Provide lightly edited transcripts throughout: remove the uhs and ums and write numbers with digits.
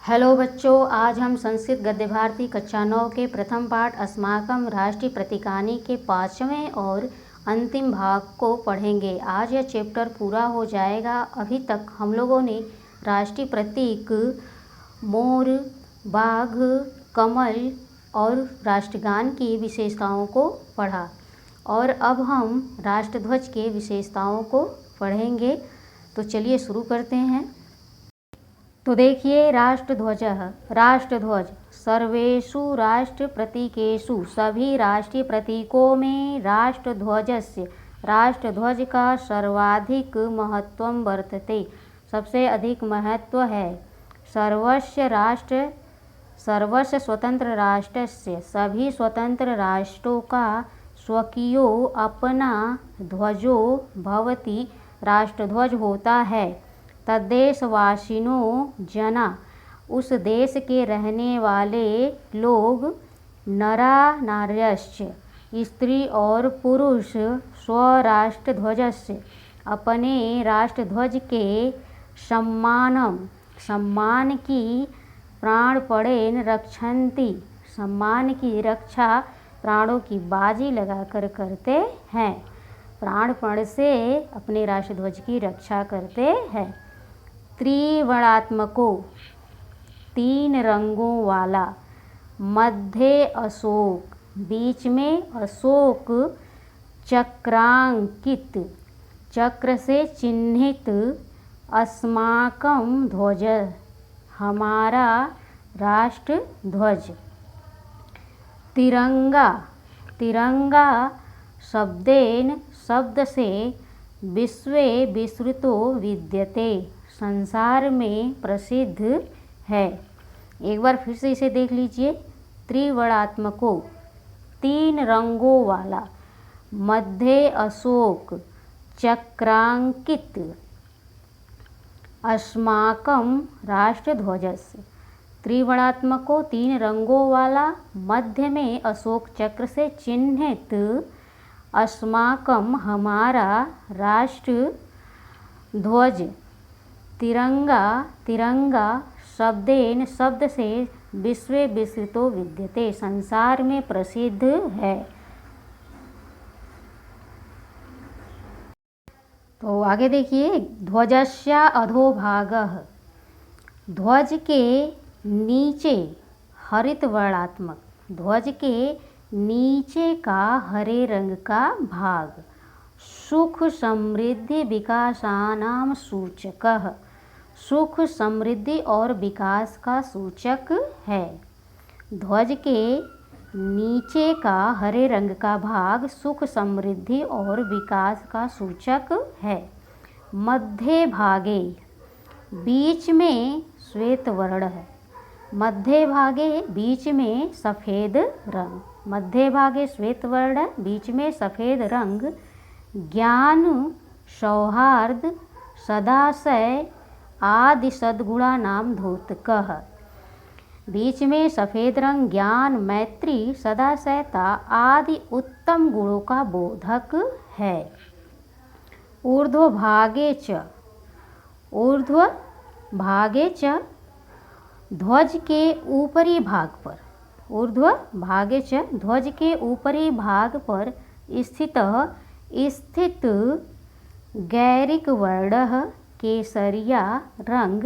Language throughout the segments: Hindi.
हेलो बच्चों, आज हम संस्कृत गद्य भारती कक्षा 9 के प्रथम पाठ अस्माकं राष्ट्रीय प्रतीकानि के 5वें और अंतिम भाग को पढ़ेंगे। आज यह चैप्टर पूरा हो जाएगा। अभी तक हम लोगों ने राष्ट्रीय प्रतीक मोर, बाघ, कमल और राष्ट्रगान की विशेषताओं को पढ़ा और अब हम राष्ट्रध्वज के विशेषताओं को पढ़ेंगे। तो चलिए शुरू करते हैं। तो देखिए, राष्ट्रध्वज सर्वेषु राष्ट्र प्रतीकेषु, सभी राष्ट्रीय प्रतीकों में राष्ट्रध्वज का सर्वाधिक महत्व वर्तते, सबसे अधिक महत्व है। सर्वस्य स्वतंत्र राष्ट्रस्य, सभी स्वतंत्र राष्ट्रों का स्वकीयो अपना ध्वजो भवति, राष्ट्रध्वज होता है। तद्देशवासिनो जना, उस देश के रहने वाले लोग, नरा नार्यश्च, स्त्री और पुरुष, स्वराष्ट्रध्वजस्य, अपने राष्ट्रध्वज के सम्मान की प्राणपणेन रक्षन्ति, सम्मान की रक्षा प्राणों की बाजी लगाकर करते हैं। प्राणपण से अपने राष्ट्रध्वज की रक्षा करते हैं। त्रिवर्णात्मको, 3 रंगों वाला, मध्य अशोक, बीच में अशोक, चक्रांकित, चक्र से चिन्हित, अस्माकं ध्वज, हमारा राष्ट्रध्वज। तिरंगा शब्द से विश्वे विस्तृतो विद्यते, संसार में प्रसिद्ध है। एक बार फिर से इसे देख लीजिए। त्रिवर्णात्मको, 3 रंगों वाला, मध्य अशोक, चक्रांकित, अस्माकं राष्ट्रध्वजस्य। त्रिवर्णात्मको, 3 रंगों वाला, मध्य में अशोक चक्र से चिन्हित, अस्माकं हमारा राष्ट्रध्वज। तिरंगा शब्द से विश्वे विस्तृतो विद्यते, संसार में प्रसिद्ध है। तो आगे देखिए, ध्वजस्य अधोभागः, ध्वज के नीचे, हरित वर्णात्मक, ध्वज के नीचे का हरे रंग का भाग, सुख समृद्धि विकासानां सूचकः, सुख समृद्धि और विकास का सूचक है। ध्वज के नीचे का हरे रंग का भाग सुख समृद्धि और विकास का सूचक है। मध्य भागे, बीच में श्वेत वर्ण है। मध्य भागे, बीच में सफ़ेद रंग, मध्य भागे श्वेत वर्ण, बीच में सफ़ेद रंग। ज्ञान, सौहार्द, सदाशय आदि सद्गुणानां द्योतकः, बीच में सफ़ेद रंग ज्ञान, मैत्री, सदाशयता आदि उत्तम गुणों का बोधक है। ऊर्ध्वभागे च, ध्वज के ऊपरी भाग पर, ऊर्ध्वभागे च, ध्वज के ऊपरी भाग पर स्थित गैरिक वर्णः, केसरिया रंग,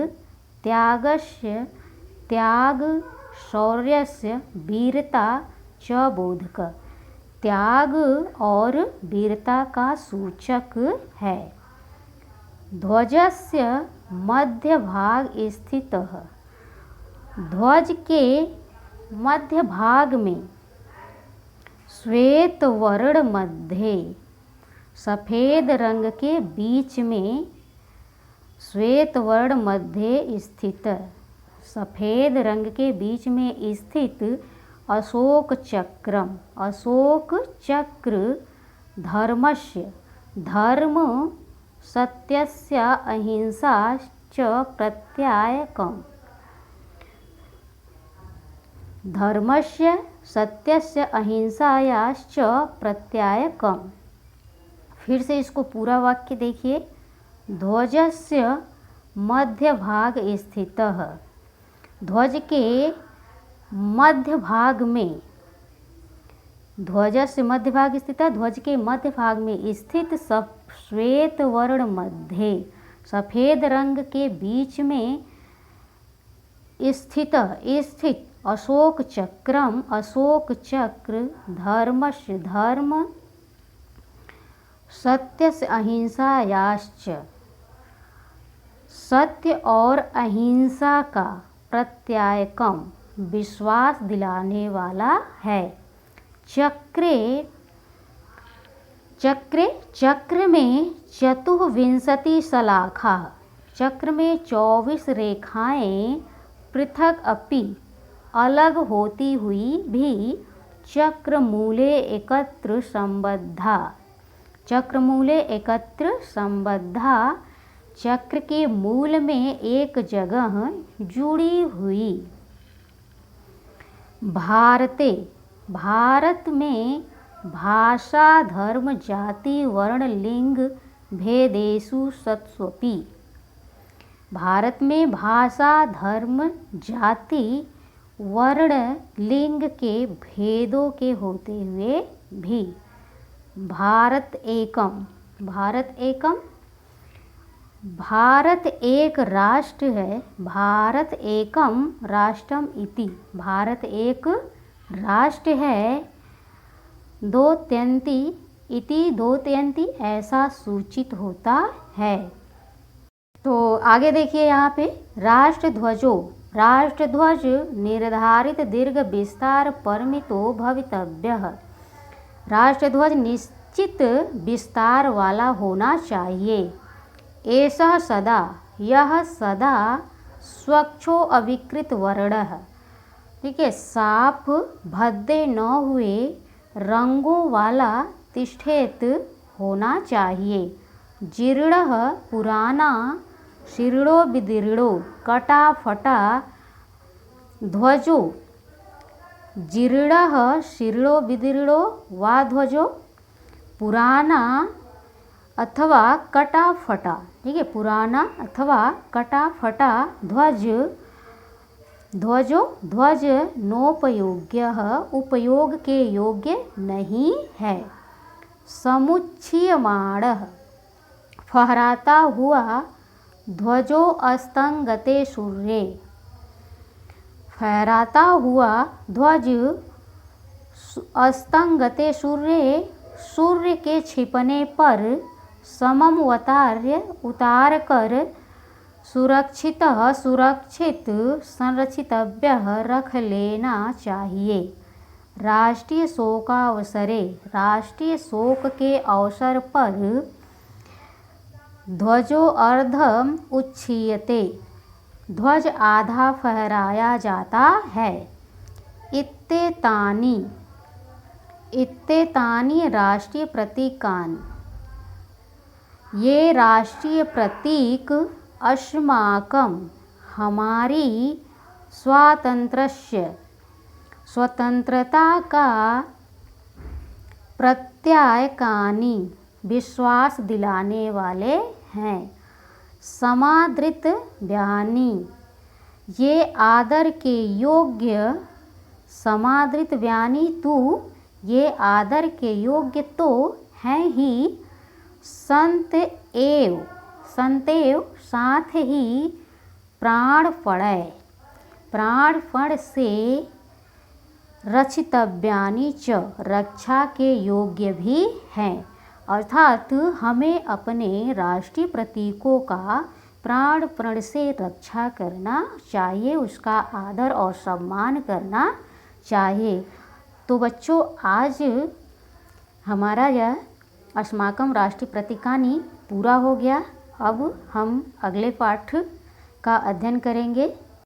त्याग, शौर्यस्य, वीरता च बोधक, त्याग और वीरता का सूचक है। ध्वजस्य मध्य भाग स्थितः, ध्वज के मध्य भाग में श्वेत वर्ण मध्ये, सफ़ेद रंग के बीच में, श्वेत वर्ण मध्य स्थित, सफ़ेद रंग के बीच में स्थित अशोक चक्रम, अशोक चक्र, धर्मस्य, धर्म, सत्यस्य, अहिंसा च प्रत्यायकम्, धर्मस्य, सत्यस्य, अहिंसायाश्च प्रत्यायकम्। फिर से इसको पूरा वाक्य देखिए। ध्वजस्य मध्यभाग स्थितः, ध्वज के मध्य भाग में, ध्वज से मध्य भाग स्थित है, ध्वज के मध्य भाग में स्थित श्वेत वर्ण मध्य सफ़ेद रंग के बीच में स्थित अशोक चक्रम, अशोक चक्र धर्मस्य धर्म, सत्यस्य अहिंसायाश्च, सत्य और अहिंसा का प्रत्यायकम विश्वास दिलाने वाला है। चक्र में चतुर्विंशति शलाखा, चक्र में 24 रेखाएं पृथक अपि अलग होती हुई भी चक्रमूले एकत्र संबद्धा, चक्रमूले एकत्र संबद्धा, चक्र के मूल में एक जगह जुड़ी हुई। भारत में भाषा धर्म जाति वर्ण लिंग भेदेषु सत्स्वपि, भारत में भाषा धर्म जाति वर्ण लिंग के भेदों के होते हुए भी भारत एक राष्ट्र है। भारत एकम राष्ट्रम इति, भारत एक राष्ट्र है। द्योतयन्ति इति, द्योतयन्ति ऐसा सूचित होता है। तो आगे देखिए यहाँ पे राष्ट्रध्वज निर्धारित दीर्घ विस्तार परिमितो भवितव्यः, राष्ट्रध्वज निश्चित विस्तार वाला होना चाहिए। ऐसा सदा, यह सदा स्वच्छो अविकृत वर्णः, ठीक है, साफ भद्दे न हुए रंगों वाला तिष्ठेत होना चाहिए। जीर्णः पुराना, शीर्णो विदीर्णो, कटा फटा ध्वजो, जीर्णः शीर्णो विदीर्णो वा ध्वजो, पुराना अथवा कटा फटा, ठीक है, पुराना अथवा कटा फटा ध्वज नोपयोग्यः, उपयोग के योग्य नहीं है। समुच्छ्रियमाणः, फहराता हुआ ध्वजो अस्तंगते सूर्ये, फहराता हुआ ध्वज अस्तंगते सूर्ये, सूर्य के छिपने पर समम उतार कर सुरक्षित संरक्षितव्य रख लेना चाहिए। राष्ट्रीय शोकावसरे, राष्ट्रीय शोक के अवसर पर ध्वजो अर्धम उच्छ्रियते, ध्वज आधा फहराया जाता है। इत्तेतानि राष्ट्रीय प्रतीकानि, ये राष्ट्रीय प्रतीक अस्माकं, हमारी स्वतंत्रता का प्रत्यायकानि, विश्वास दिलाने वाले हैं। समादृत व्यानि, ये आदर के योग्य, समादृत व्यानि तू, ये आदर के योग्य तो हैं ही। संतएव, साथ ही प्राणपण से रक्षितव्यानि च, रक्षा के योग्य भी हैं। अर्थात हमें अपने राष्ट्रीय प्रतीकों का प्राणपण से रक्षा करना चाहिए, उसका आदर और सम्मान करना चाहिए। तो बच्चों, आज हमारा यह अस्माकं राष्ट्रीय प्रतीकानि पूरा हो गया। अब हम अगले पाठ का अध्ययन करेंगे।